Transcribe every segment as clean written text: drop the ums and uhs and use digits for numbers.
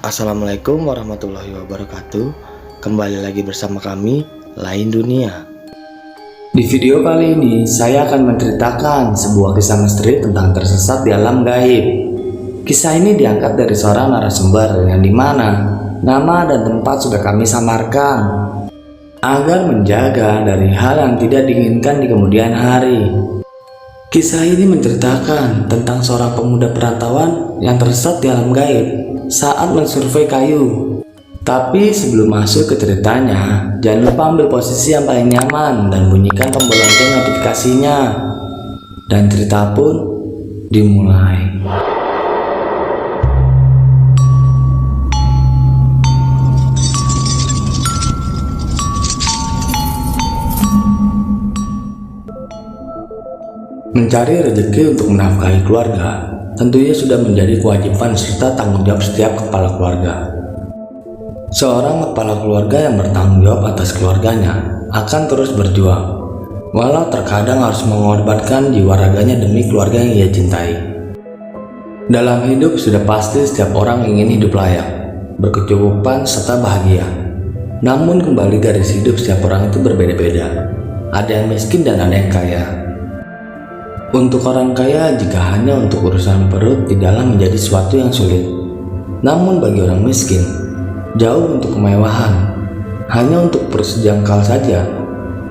Assalamualaikum warahmatullahi wabarakatuh. Kembali lagi bersama kami, Lain Dunia. Di video kali ini saya akan menceritakan sebuah kisah misteri tentang tersesat di alam gaib. Kisah ini diangkat dari seorang narasumber yang dimana nama dan tempat sudah kami samarkan agar menjaga dari hal yang tidak diinginkan di kemudian hari. Kisah ini menceritakan tentang seorang pemuda perantauan yang tersesat di alam gaib saat mensurvei kayu. Tapi sebelum masuk ke ceritanya, jangan lupa ambil posisi yang paling nyaman dan bunyikan tombol lonceng notifikasinya. Dan cerita pun dimulai. Mencari rezeki untuk menafkahi keluarga tentunya sudah menjadi kewajiban serta tanggung jawab setiap kepala keluarga. Seorang kepala keluarga yang bertanggung jawab atas keluarganya akan terus berjuang, walau terkadang harus mengorbankan jiwa raganya demi keluarga yang ia cintai. Dalam hidup sudah pasti setiap orang ingin hidup layak, berkecukupan serta bahagia. Namun kembali garis hidup setiap orang itu berbeda-beda. Ada yang miskin dan ada yang kaya. Untuk orang kaya, jika hanya untuk urusan perut tidaklah menjadi sesuatu yang sulit. Namun bagi orang miskin, jauh untuk kemewahan, hanya untuk persejangkal saja,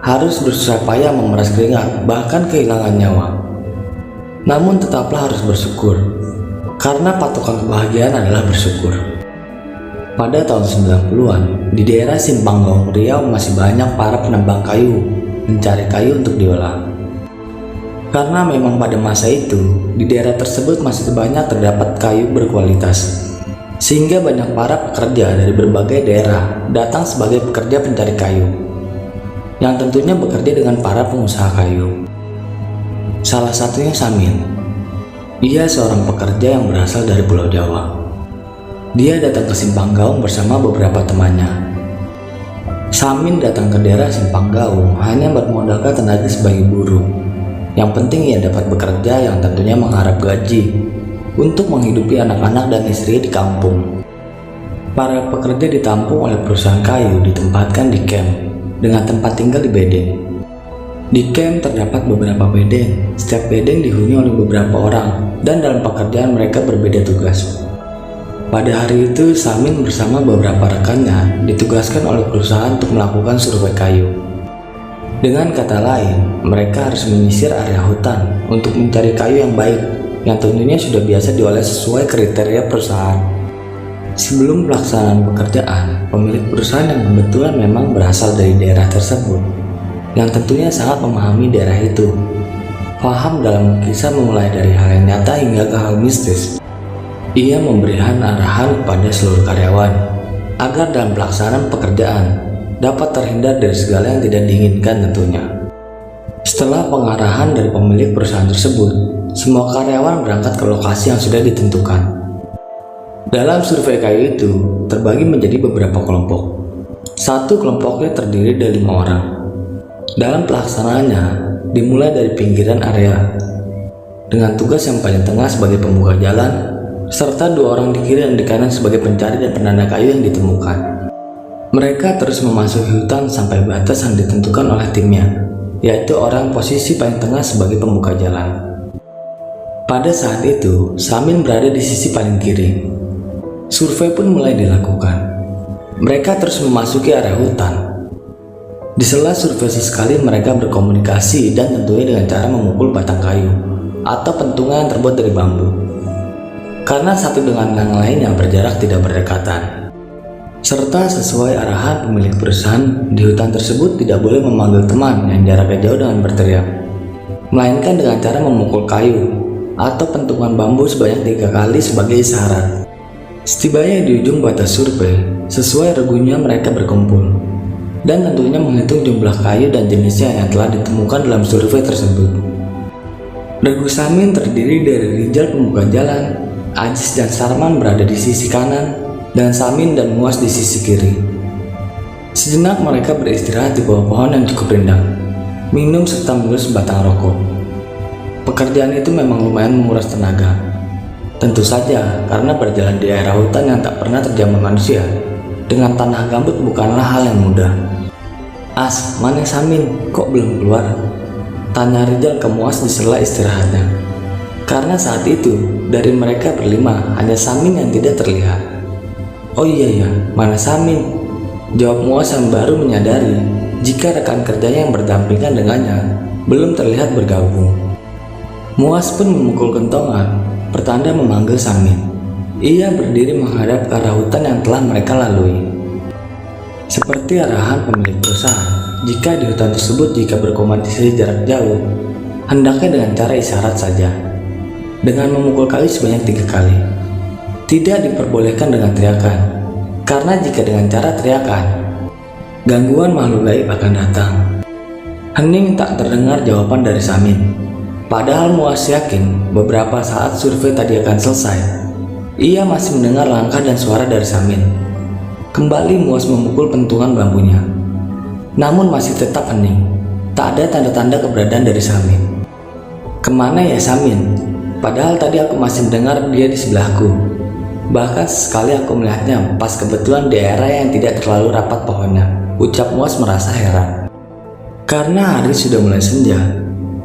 harus bersusah payah memeras keringat, bahkan kehilangan nyawa. Namun tetaplah harus bersyukur, karena patokan kebahagiaan adalah bersyukur. Pada tahun 90-an, di daerah Simpang Gaung Riau masih banyak para penambang kayu mencari kayu untuk diolah. Karena memang pada masa itu, di daerah tersebut masih banyak terdapat kayu berkualitas, sehingga banyak para pekerja dari berbagai daerah datang sebagai pekerja pencari kayu, yang tentunya bekerja dengan para pengusaha kayu. Salah satunya Samin. Ia seorang pekerja yang berasal dari Pulau Jawa. Dia datang ke Simpang Gaung bersama beberapa temannya. Samin datang ke daerah Simpang Gaung hanya bermodalkan tenaga sebagai buruh. Yang penting ia dapat bekerja yang tentunya mengharap gaji untuk menghidupi anak-anak dan istri di kampung. Para pekerja ditampung oleh perusahaan kayu ditempatkan di camp dengan tempat tinggal di bedeng. Di camp terdapat beberapa bedeng. Setiap bedeng dihuni oleh beberapa orang dan dalam pekerjaan mereka berbeda tugas. Pada hari itu Samin bersama beberapa rekannya ditugaskan oleh perusahaan untuk melakukan survei kayu. Dengan kata lain, mereka harus menyisir area hutan untuk mencari kayu yang baik, yang tentunya sudah biasa diolah sesuai kriteria perusahaan. Sebelum pelaksanaan pekerjaan, pemilik perusahaan yang kebetulan memang berasal dari daerah tersebut, yang tentunya sangat memahami daerah itu, paham dalam kisah mulai dari hal yang nyata hingga ke hal mistis. Ia memberikan arahan kepada seluruh karyawan agar dalam pelaksanaan pekerjaan dapat terhindar dari segala yang tidak diinginkan tentunya. Setelah pengarahan dari pemilik perusahaan tersebut, semua karyawan berangkat ke lokasi yang sudah ditentukan. Dalam survei kayu itu terbagi menjadi beberapa kelompok. Satu kelompoknya terdiri dari 5 orang. Dalam pelaksanaannya dimulai dari pinggiran area dengan tugas yang paling tengah sebagai pembuka jalan, serta 2 orang di kiri dan di kanan sebagai pencari dan penanda kayu yang ditemukan. Mereka terus memasuki hutan sampai batas yang ditentukan oleh timnya, yaitu orang posisi paling tengah sebagai pembuka jalan. Pada saat itu, Samin berada di sisi paling kiri. Survei pun mulai dilakukan. Mereka terus memasuki area hutan. Di sela survei sesekali mereka berkomunikasi dan tentunya dengan cara memukul batang kayu atau pentungan yang terbuat dari bambu. Karena satu dengan yang lain yang berjarak tidak berdekatan. Serta sesuai arahan pemilik perusahaan, di hutan tersebut tidak boleh memanggil teman yang jaraknya jauh dengan berteriak, melainkan dengan cara memukul kayu atau pentungan bambu sebanyak 3 kali sebagai isyarat. Setibanya di ujung batas survei, sesuai regunya mereka berkumpul, dan tentunya menghitung jumlah kayu dan jenisnya yang telah ditemukan dalam survei tersebut. Regu Samin terdiri dari Rijal pembuka jalan, Ajis dan Sarman berada di sisi kanan, dan Samin dan Muas di sisi kiri. Sejenak mereka beristirahat di bawah pohon yang cukup rindang, minum serta mengelus sebatang rokok. Pekerjaan itu memang lumayan menguras tenaga. Tentu saja karena berjalan di area hutan yang tak pernah terjamah manusia dengan tanah gambut bukanlah hal yang mudah. "As, mana Samin? Kok belum keluar?" tanya Rijal ke Muas di sela istirahatnya. Karena saat itu dari mereka berlima hanya Samin yang tidak terlihat. "Oh iya ya, mana Samin?" jawab Muas yang baru menyadari jika rekan kerjanya yang berdampingan dengannya belum terlihat bergabung. Muas pun memukul kentongan, pertanda memanggil Samin. Ia berdiri menghadap ke arah hutan yang telah mereka lalui. Seperti arahan pemilik perusahaan, jika di hutan tersebut jika berkomunikasi jarak jauh, hendaknya dengan cara isyarat saja, dengan memukul kayu sebanyak 3 kali. Tidak diperbolehkan dengan teriakan, karena jika dengan cara teriakan, gangguan makhluk gaib akan datang. Hening tak terdengar jawaban dari Samin. Padahal Muas yakin beberapa saat survei tadi akan selesai. Ia masih mendengar langkah dan suara dari Samin. Kembali Muas memukul pentungan bambunya, namun masih tetap hening. Tak ada tanda-tanda keberadaan dari Samin. "Kemana ya Samin? Padahal tadi aku masih mendengar dia di sebelahku. Bahkan sekali aku melihatnya pas kebetulan di area yang tidak terlalu rapat pohonnya," ucap Muas merasa heran. Karena hari sudah mulai senja,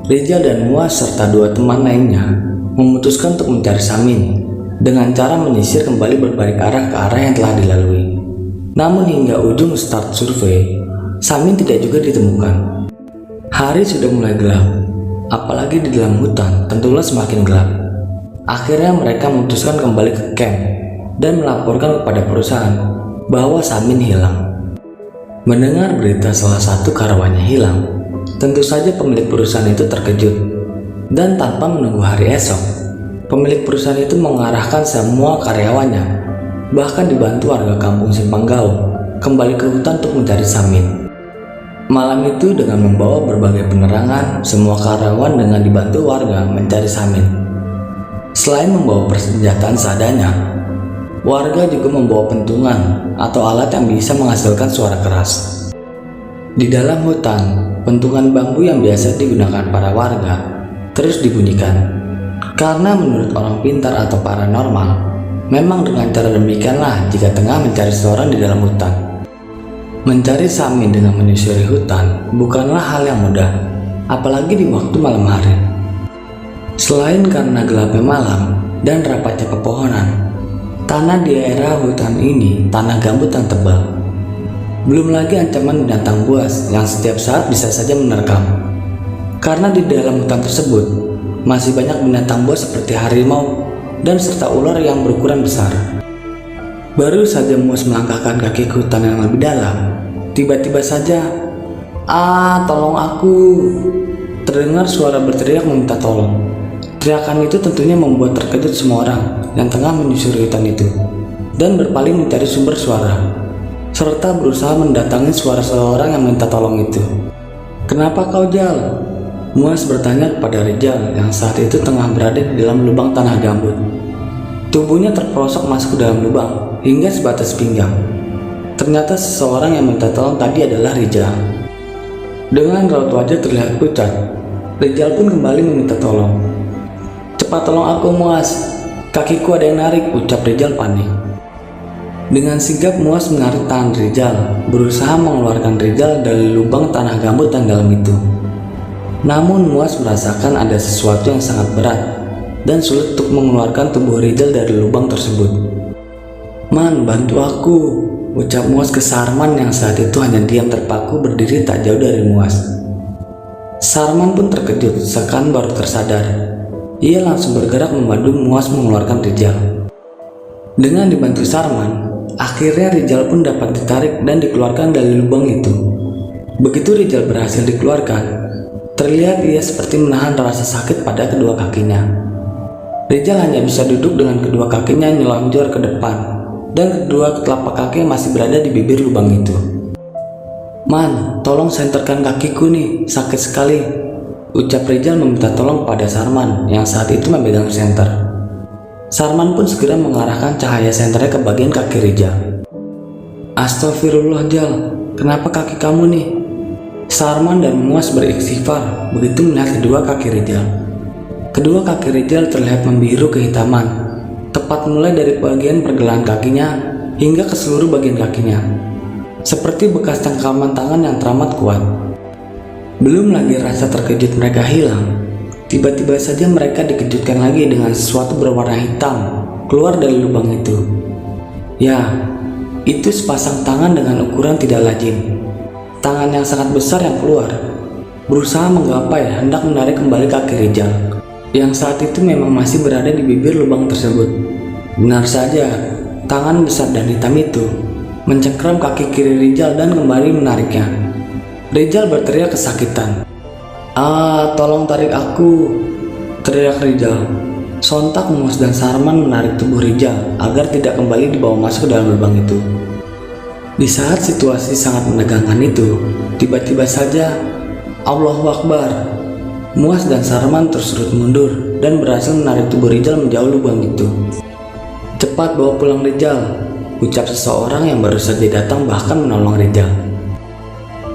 Rijal dan Muas serta 2 teman lainnya memutuskan untuk mencari Samin dengan cara menyisir kembali berbalik arah ke arah yang telah dilalui. Namun hingga ujung start survei, Samin tidak juga ditemukan. Hari sudah mulai gelap, apalagi di dalam hutan tentulah semakin gelap. Akhirnya mereka memutuskan kembali ke camp dan melaporkan kepada perusahaan bahwa Samin hilang. Mendengar berita salah satu karyawannya hilang, tentu saja pemilik perusahaan itu terkejut, dan tanpa menunggu hari esok, pemilik perusahaan itu mengarahkan semua karyawannya, bahkan dibantu warga kampung Simpang Gaul, kembali ke hutan untuk mencari Samin. Malam itu dengan membawa berbagai penerangan, semua karyawan dengan dibantu warga mencari Samin. Selain membawa persenjataan seadanya, warga juga membawa pentungan atau alat yang bisa menghasilkan suara keras. Di dalam hutan, pentungan bambu yang biasa digunakan para warga terus dibunyikan. Karena menurut orang pintar atau paranormal, memang dengan cara demikianlah jika tengah mencari seseorang di dalam hutan. Mencari Samin dengan menyusuri hutan bukanlah hal yang mudah, apalagi di waktu malam hari. Selain karena gelapnya malam dan rapatnya pepohonan, tanah di area hutan ini tanah gambut yang tebal. Belum lagi ancaman binatang buas yang setiap saat bisa saja menerkam. Karena di dalam hutan tersebut masih banyak binatang buas seperti harimau dan serta ular yang berukuran besar. Baru saja Muas melangkahkan kaki ke hutan yang lebih dalam, tiba-tiba saja, tolong aku!" terdengar suara berteriak meminta tolong. Teriakan itu tentunya membuat terkejut semua orang yang tengah menyusuri hutan itu, dan berpaling mencari sumber suara, serta berusaha mendatangi suara seseorang yang minta tolong itu. "Kenapa kau, Jal?" Muas bertanya kepada Rijal yang saat itu tengah berada di dalam lubang tanah gambut. Tubuhnya terperosok masuk ke dalam lubang hingga sebatas pinggang. Ternyata seseorang yang minta tolong tadi adalah Rijal. Dengan raut wajah terlihat pucat, Rijal pun kembali meminta tolong. "Cepat tolong aku, Muas, kakiku ada yang narik," ucap Rijal panik. Dengan sigap Muas menarik tangan Rijal, berusaha mengeluarkan Rijal dari lubang tanah gambut yang dalam itu. Namun Muas merasakan ada sesuatu yang sangat berat dan sulit untuk mengeluarkan tubuh Rijal dari lubang tersebut. "Man, bantu aku," ucap Muas ke Sarman yang saat itu hanya diam terpaku berdiri tak jauh dari Muas. Sarman pun terkejut seakan baru tersadar. Ia langsung bergerak membantu Muas mengeluarkan Rijal. Dengan dibantu Sarman, akhirnya Rijal pun dapat ditarik dan dikeluarkan dari lubang itu. Begitu Rijal berhasil dikeluarkan, terlihat ia seperti menahan rasa sakit pada kedua kakinya. Rizal hanya bisa duduk dengan kedua kakinya nyelonjor ke depan, dan kedua telapak kaki masih berada di bibir lubang itu. "Man, tolong senterkan kakiku nih, sakit sekali," ucap Rizal meminta tolong kepada Sarman yang saat itu memegang senter. Sarman pun segera mengarahkan cahaya senternya ke bagian kaki Rizal. "Astagfirullah Jal, kenapa kaki kamu nih?" Sarman dan Muas beristighfar begitu melihat kedua kaki Rizal. Kedua kaki Rizal terlihat membiru kehitaman, tepat mulai dari bagian pergelangan kakinya hingga ke seluruh bagian kakinya, seperti bekas cengkraman tangan yang teramat kuat. Belum lagi rasa terkejut mereka hilang, tiba-tiba saja mereka dikejutkan lagi dengan sesuatu berwarna hitam keluar dari lubang itu. Ya, itu sepasang tangan dengan ukuran tidak lazim. Tangan yang sangat besar yang keluar, berusaha menggapai hendak menarik kembali kaki Rizal, yang saat itu memang masih berada di bibir lubang tersebut. Benar saja, tangan besar dan hitam itu mencengkram kaki kiri Rizal dan kembali menariknya. Rizal berteriak kesakitan. "Ah, tolong tarik aku!" teriak Rizal. Sontak Muas dan Sarman menarik tubuh Rizal agar tidak kembali dibawa masuk ke dalam lubang itu. Di saat situasi sangat menegangkan itu, tiba-tiba saja, Allahu Akbar! Muas dan Sarman tersurut mundur dan berhasil menarik tubuh Rizal menjauh lubang itu. "Cepat bawa pulang Rizal," ucap seseorang yang baru saja datang bahkan menolong Rizal.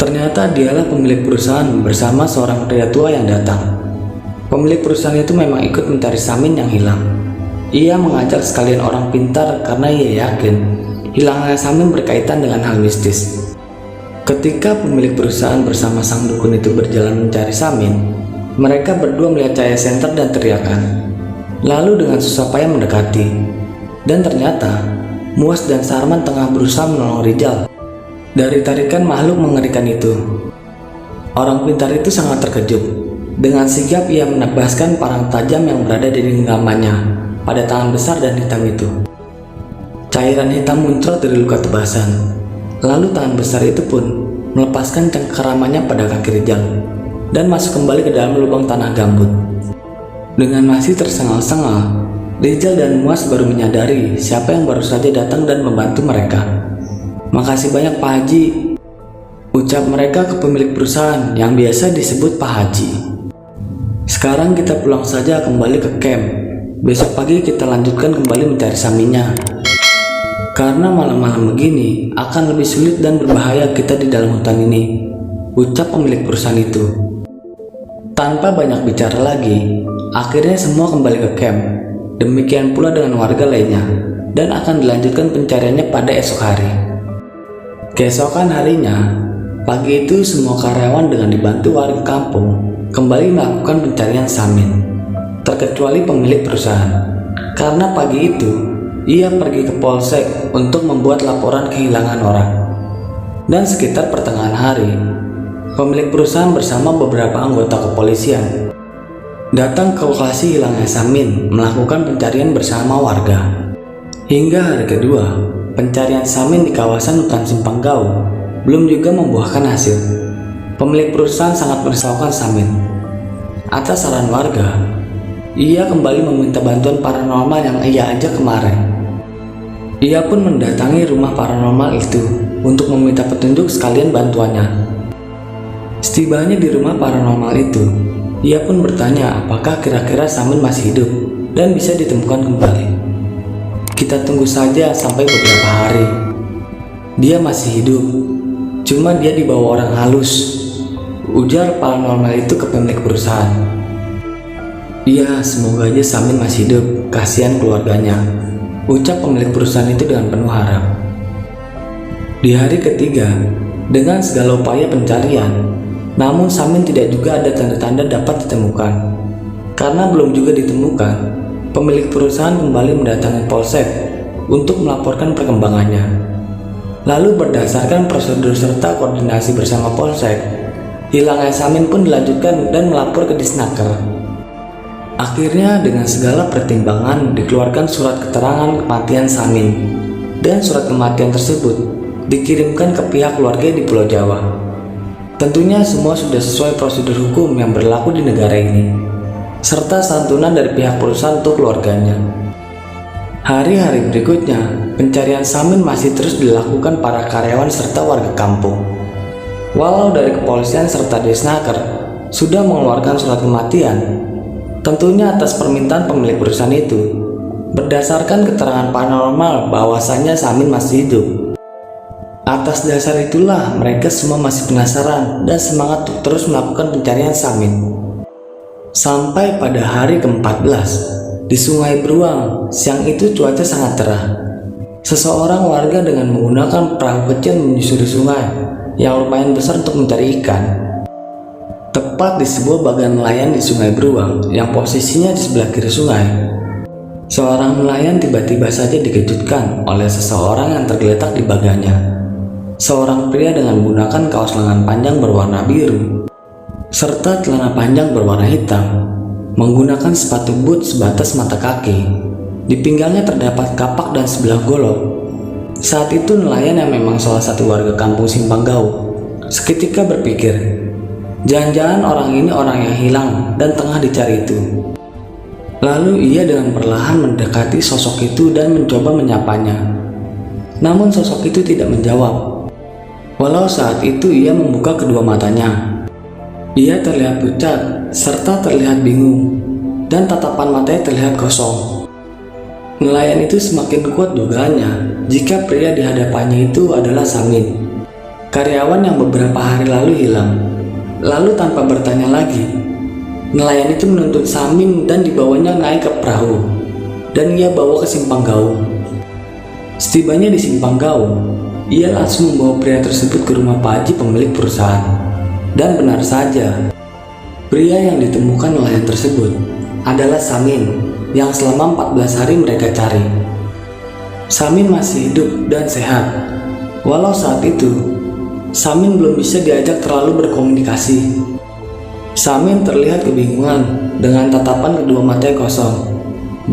Ternyata dialah pemilik perusahaan bersama seorang pria tua yang datang. Pemilik perusahaan itu memang ikut mencari Samin yang hilang. Ia mengajak sekalian orang pintar karena ia yakin hilangnya Samin berkaitan dengan hal mistis. Ketika pemilik perusahaan bersama sang dukun itu berjalan mencari Samin, mereka berdua melihat cahaya senter dan teriakan. Lalu dengan susah payah mendekati, dan ternyata Muas dan Sarman tengah berusaha menolong Rizal dari tarikan makhluk mengerikan itu. Orang pintar itu sangat terkejut. Dengan sigap ia menebaskan parang tajam yang berada di genggamannya pada tangan besar dan hitam itu. Cairan hitam muncrat dari luka tebasan. Lalu tangan besar itu pun melepaskan cengkeramannya pada kaki Rizal dan masuk kembali ke dalam lubang tanah gambut. Dengan masih tersengal-sengal, Rizal dan Muas baru menyadari siapa yang baru saja datang dan membantu mereka. "Makasih banyak Pak Haji," ucap mereka ke pemilik perusahaan yang biasa disebut Pak Haji. "Sekarang kita pulang saja kembali ke camp. Besok pagi kita lanjutkan kembali mencari Saminnya. Karena malam-malam begini akan lebih sulit dan berbahaya kita di dalam hutan ini," ucap pemilik perusahaan itu. Tanpa banyak bicara lagi, akhirnya semua kembali ke camp. Demikian pula dengan warga lainnya, dan akan dilanjutkan pencariannya pada esok hari. Keesokan harinya, pagi itu semua karyawan dengan dibantu warga kampung kembali melakukan pencarian Samin, terkecuali pemilik perusahaan. Karena pagi itu, ia pergi ke polsek untuk membuat laporan kehilangan orang. Dan sekitar pertengahan hari, pemilik perusahaan bersama beberapa anggota kepolisian datang ke lokasi hilangnya Samin melakukan pencarian bersama warga. Hingga hari kedua, pencarian Samin di kawasan hutan Simpang Gau belum juga membuahkan hasil. Pemilik perusahaan sangat merisaukan Samin. Atas saran warga, ia kembali meminta bantuan paranormal yang ia ajak kemarin. Ia pun mendatangi rumah paranormal itu untuk meminta petunjuk sekalian bantuannya. Setibanya di rumah paranormal itu, ia pun bertanya apakah kira-kira Samin masih hidup dan bisa ditemukan kembali. "Kita tunggu saja sampai beberapa hari. Dia masih hidup, cuma dia dibawa orang halus," ujar paranormal itu ke pemilik perusahaan. "Iya, semoga aja Samin masih hidup, kasihan keluarganya," ucap pemilik perusahaan itu dengan penuh harap. Di hari ketiga, dengan segala upaya pencarian, namun Samin tidak juga ada tanda-tanda dapat ditemukan. Karena belum juga ditemukan, pemilik perusahaan kembali mendatangi polsek untuk melaporkan perkembangannya. Lalu berdasarkan prosedur serta koordinasi bersama polsek, hilangnya Samin pun dilanjutkan dan melapor ke Disnaker. Akhirnya dengan segala pertimbangan dikeluarkan surat keterangan kematian Samin, dan surat kematian tersebut dikirimkan ke pihak keluarga di Pulau Jawa. Tentunya semua sudah sesuai prosedur hukum yang berlaku di negara ini. serta santunan dari pihak perusahaan untuk keluarganya. Hari-hari berikutnya, pencarian Samin masih terus dilakukan para karyawan serta warga kampung. Walau dari kepolisian serta Desnaker sudah mengeluarkan surat kematian, tentunya atas permintaan pemilik perusahaan itu, berdasarkan keterangan paranormal bahwasannya Samin masih hidup. Atas dasar itulah mereka semua masih penasaran dan semangat untuk terus melakukan pencarian Samin. Sampai pada hari ke-14 di Sungai Beruang, siang itu cuaca sangat cerah. Seseorang warga dengan menggunakan perahu kecil menyusuri sungai yang lumayan besar untuk mencari ikan. Tepat di sebuah bagan nelayan di Sungai Beruang yang posisinya di sebelah kiri sungai, seorang nelayan tiba-tiba saja dikejutkan oleh seseorang yang tergeletak di bagannya. Seorang pria dengan menggunakan kaos lengan panjang berwarna biru serta celana panjang berwarna hitam, menggunakan sepatu boot sebatas mata kaki. Di pinggangnya terdapat kapak dan sebilah golok. Saat itu nelayan yang memang salah satu warga kampung Simpang Gau seketika berpikir, jangan-jangan orang ini orang yang hilang dan tengah dicari itu. Lalu ia dengan perlahan mendekati sosok itu dan mencoba menyapanya. Namun sosok itu tidak menjawab. Walau saat itu ia membuka kedua matanya, ia terlihat pucat serta terlihat bingung, dan tatapan matanya terlihat kosong. Nelayan itu semakin kuat dugaannya jika pria di hadapannya itu adalah Samin, karyawan yang beberapa hari lalu hilang. Lalu tanpa bertanya lagi, nelayan itu menuntut Samin dan dibawanya naik ke perahu, dan ia bawa ke Simpang Gau. Setibanya di Simpang Gau, ia langsung membawa pria tersebut ke rumah Pak Haji pemilik perusahaan. Dan benar saja, pria yang ditemukan nelayan tersebut adalah Samin yang selama 14 hari mereka cari. Samin masih hidup dan sehat. Walau saat itu, Samin belum bisa diajak terlalu berkomunikasi. Samin terlihat kebingungan dengan tatapan kedua matanya kosong,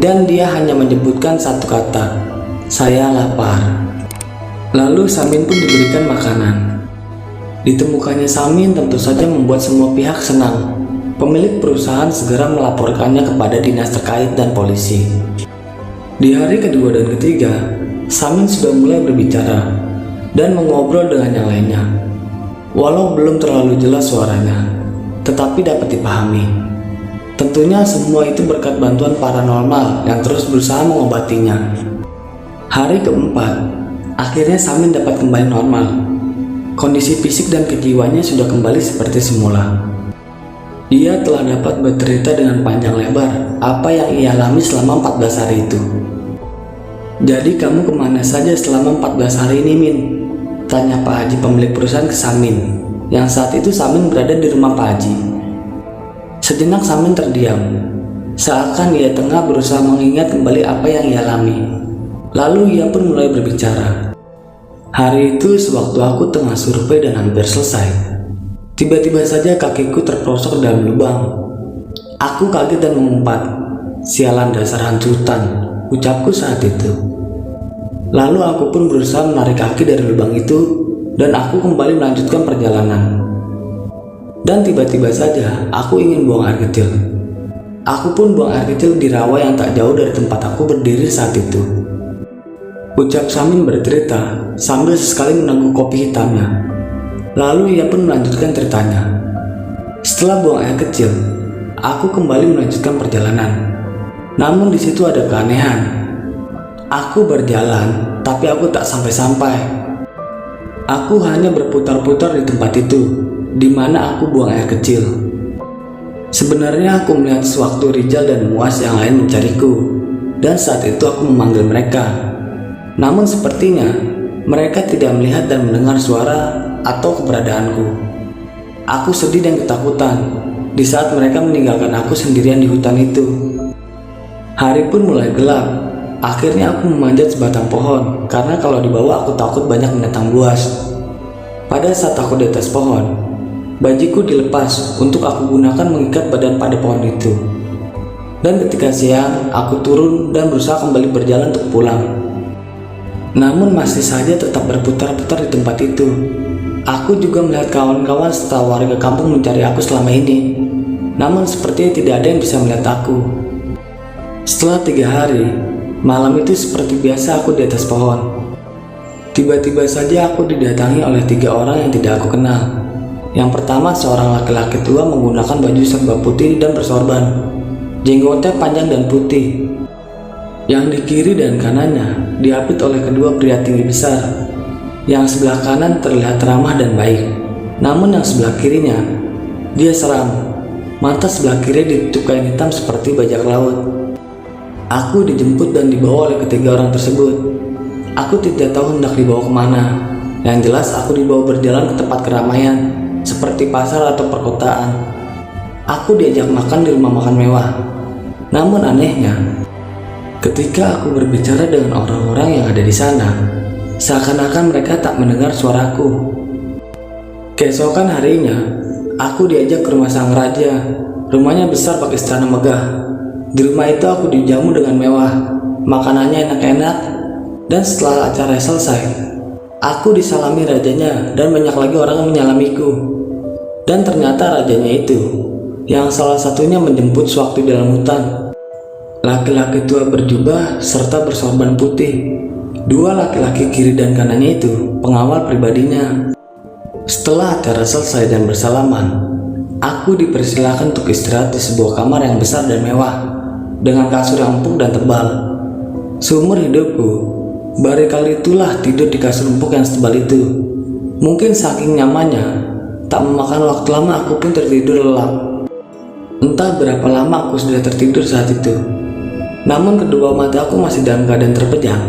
dan dia hanya menyebutkan satu kata, "Saya lapar." Lalu Samin pun diberikan makanan. Ditemukannya Samin tentu saja membuat semua pihak senang. Pemilik perusahaan segera melaporkannya kepada dinas terkait dan polisi. Di hari kedua dan ketiga, Samin sudah mulai berbicara dan mengobrol dengan yang lainnya. Walau belum terlalu jelas suaranya, tetapi dapat dipahami. Tentunya semua itu berkat bantuan paranormal yang terus berusaha mengobatinya. Hari keempat, akhirnya Samin dapat kembali normal. Kondisi fisik dan kejiwaannya sudah kembali seperti semula. Ia telah dapat bercerita dengan panjang lebar apa yang ia alami selama 14 hari itu. "Jadi kamu kemana saja selama 14 hari ini, Min?" tanya Pak Haji pemilik perusahaan ke Samin, yang saat itu Samin berada di rumah Pak Haji. Sejenak Samin terdiam, seakan ia tengah berusaha mengingat kembali apa yang ia alami. Lalu ia pun mulai berbicara. "Hari itu sewaktu aku tengah survei dan hampir selesai, tiba-tiba saja kakiku terperosok dalam lubang. Aku kaget dan mengumpat, 'Sialan dasar hantu hutan,' ucapku saat itu. Lalu aku pun berusaha menarik kaki dari lubang itu dan aku kembali melanjutkan perjalanan. Dan tiba-tiba saja aku ingin buang air kecil. Aku pun buang air kecil di rawa yang tak jauh dari tempat aku berdiri saat itu," ucap Samin bercerita sambil sesekali meneguk kopi hitamnya. Lalu ia pun melanjutkan ceritanya. "Setelah buang air kecil, aku kembali melanjutkan perjalanan. Namun di situ ada keanehan. Aku berjalan, tapi aku tak sampai-sampai. Aku hanya berputar-putar di tempat itu, di mana aku buang air kecil. Sebenarnya aku melihat sewaktu Rijal dan Muas yang lain mencariku, dan saat itu aku memanggil mereka. Namun sepertinya mereka tidak melihat dan mendengar suara atau keberadaanku. Aku sedih dan ketakutan di saat mereka meninggalkan aku sendirian di hutan itu. Hari pun mulai gelap. Akhirnya aku memanjat sebatang pohon karena kalau di bawah aku takut banyak binatang buas. Pada saat aku di atas pohon, bajiku dilepas untuk aku gunakan mengikat badan pada pohon itu. Dan ketika siang, aku turun dan berusaha kembali berjalan untuk pulang. Namun masih saja tetap berputar-putar di tempat itu. Aku juga melihat kawan-kawan serta warga kampung mencari aku selama ini. namun sepertinya tidak ada yang bisa melihat aku. Setelah 3 hari, malam itu seperti biasa aku di atas pohon. Tiba-tiba saja aku didatangi oleh 3 orang yang tidak aku kenal. Yang pertama seorang laki-laki tua menggunakan baju serba putih dan bersorban. Jenggotnya panjang dan putih. Yang di kiri dan kanannya diapit oleh kedua pria tinggi besar. Yang sebelah kanan terlihat ramah dan baik. Namun yang sebelah kirinya, dia seram. Mata sebelah kiri ditutup kain hitam seperti bajak laut. Aku dijemput dan dibawa oleh ketiga orang tersebut. Aku tidak tahu hendak dibawa kemana. Yang jelas aku dibawa berjalan ke tempat keramaian, seperti pasar atau perkotaan. Aku diajak makan di rumah makan mewah. Namun anehnya, ketika aku berbicara dengan orang-orang yang ada di sana, seakan-akan mereka tak mendengar suaraku. Keesokan harinya, aku diajak ke rumah sang raja. Rumahnya besar pakai istana megah. Di rumah itu aku dijamu dengan mewah, makanannya enak-enak, dan setelah acara selesai, aku disalami rajanya dan banyak lagi orang yang menyalamiku. Dan ternyata rajanya itu, yang salah satunya menjemput sewaktu di dalam hutan. Laki-laki tua berjubah serta bersorban putih. 2 laki-laki kiri dan kanannya itu pengawal pribadinya. Setelah acara selesai dan bersalaman, aku dipersilakan untuk istirahat di sebuah kamar yang besar dan mewah, dengan kasur yang empuk dan tebal. Seumur hidupku, baru kali itulah tidur di kasur empuk yang setebal itu. Mungkin saking nyamannya, tak memakan waktu lama aku pun tertidur lelap. Entah berapa lama aku sudah tertidur saat itu. Namun kedua mata aku masih dalam keadaan terpejam.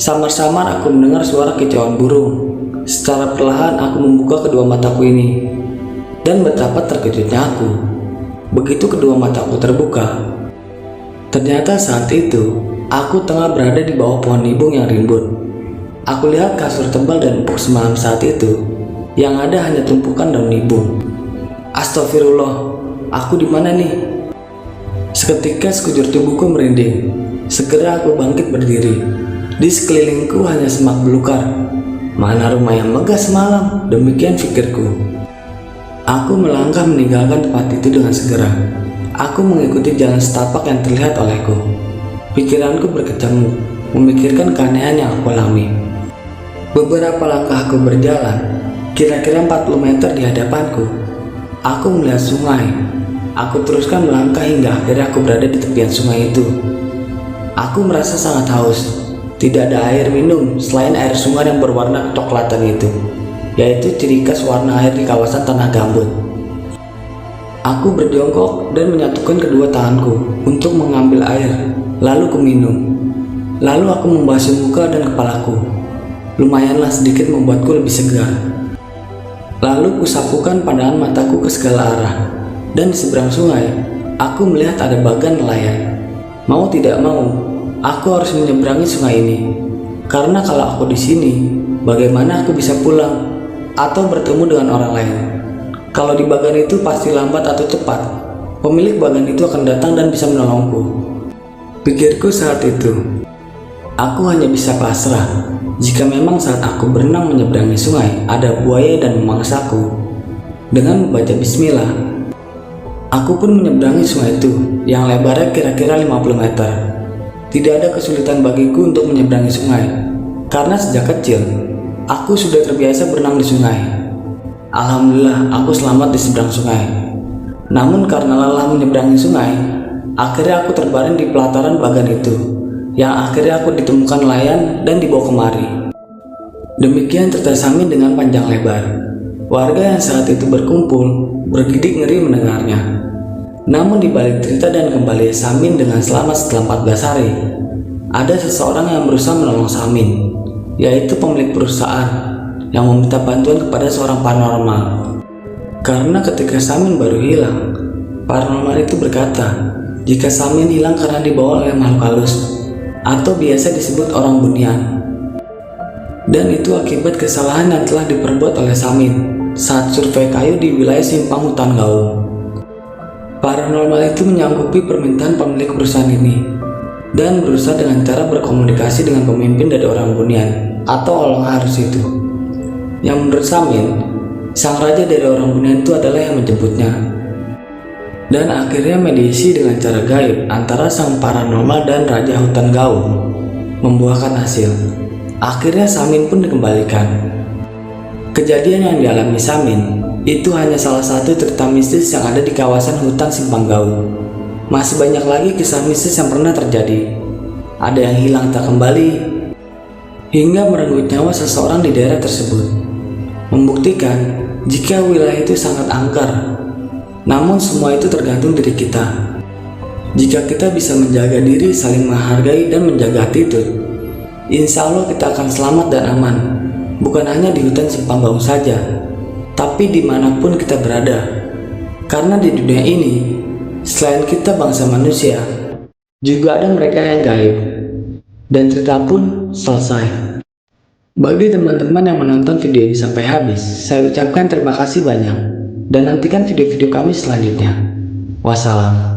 Samar-samar aku mendengar suara kicauan burung. Secara perlahan aku membuka kedua mataku ini. Dan betapa terkejutnya aku. Begitu kedua mataku terbuka, ternyata saat itu, aku tengah berada di bawah pohon nibung yang rimbun. Aku lihat kasur tebal dan empuk semalam saat itu, yang ada hanya tumpukan daun nibung. Astagfirullah, aku di mana nih? Seketika sekujur tubuhku merinding. Segera aku bangkit berdiri. Di sekelilingku hanya semak belukar. Mana rumah yang megah semalam? Demikian pikirku. Aku melangkah meninggalkan tempat itu dengan segera. Aku mengikuti jalan setapak yang terlihat olehku. Pikiranku berkecamuk, memikirkan keanehan yang aku alami. Beberapa langkah aku berjalan, kira-kira 40 meter di hadapanku. Aku melihat sungai. Aku teruskan melangkah hingga akhirnya aku berada di tepian sungai itu. Aku merasa sangat haus. Tidak ada air minum selain air sungai yang berwarna kecoklatan itu, yaitu ciri khas warna air di kawasan tanah gambut. Aku berjongkok dan menyatukan kedua tanganku untuk mengambil air, lalu ku minum. Lalu aku membasuh muka dan kepalaku. Lumayanlah sedikit membuatku lebih segar. Lalu kusapukan pandangan mataku ke segala arah. Dan di seberang sungai, aku melihat ada bagan nelayan. Mau tidak mau, aku harus menyeberangi sungai ini. Karena kalau aku di sini, bagaimana aku bisa pulang atau bertemu dengan orang lain? Kalau di bagan itu pasti lambat atau cepat, pemilik bagan itu akan datang dan bisa menolongku. Pikirku saat itu. Aku hanya bisa pasrah jika memang saat aku berenang menyeberangi sungai ada buaya dan memangsaku. Dengan membaca bismillah, aku pun menyeberangi sungai itu yang lebarnya kira-kira 50 meter. Tidak ada kesulitan bagiku untuk menyeberangi sungai, karena sejak kecil aku sudah terbiasa berenang di sungai. Alhamdulillah aku selamat di seberang sungai. Namun karena lelah menyeberangi sungai, akhirnya aku terbaring di pelataran bagan itu, yang akhirnya aku ditemukan nelayan dan dibawa kemari. Demikian cerita Samin dengan panjang lebar. Warga yang saat itu berkumpul bergidik ngeri mendengarnya. Namun di balik cerita dan kembali Samin dengan selamat setelah 14 hari, ada seseorang yang berusaha menolong Samin, yaitu pemilik perusahaan yang meminta bantuan kepada seorang paranormal. Karena ketika Samin baru hilang, paranormal itu berkata jika Samin hilang karena dibawa oleh makhluk halus atau biasa disebut orang bunian. Dan itu akibat kesalahan yang telah diperbuat oleh Samin saat survei kayu di wilayah simpang hutan Gaung. Paranormal itu menyanggupi permintaan pemilik perusahaan ini dan berusaha dengan cara berkomunikasi dengan pemimpin dari orang bunian atau orang harus itu. Yang menurut Samin, sang raja dari orang bunian itu adalah yang menjemputnya. Dan akhirnya mediasi dengan cara gaib antara sang paranormal dan Raja Hutan Gaung membuahkan hasil. Akhirnya Samin pun dikembalikan. Kejadian yang dialami Samin itu hanya salah satu cerita mistis yang ada di kawasan hutan Simpang Gaung. Masih banyak lagi kisah mistis yang pernah terjadi. Ada yang hilang tak kembali, hingga merenggut nyawa seseorang di daerah tersebut. Membuktikan jika wilayah itu sangat angker. Namun semua itu tergantung diri kita. Jika kita bisa menjaga diri, saling menghargai dan menjaga attitude, insya Allah kita akan selamat dan aman. Bukan hanya di hutan Simpang Gaung saja, tapi dimanapun kita berada. Karena di dunia ini, selain kita bangsa manusia, juga ada mereka yang gaib. Dan cerita pun selesai. Bagi teman-teman yang menonton video ini sampai habis, saya ucapkan terima kasih banyak. Dan nantikan video-video kami selanjutnya. Wassalam.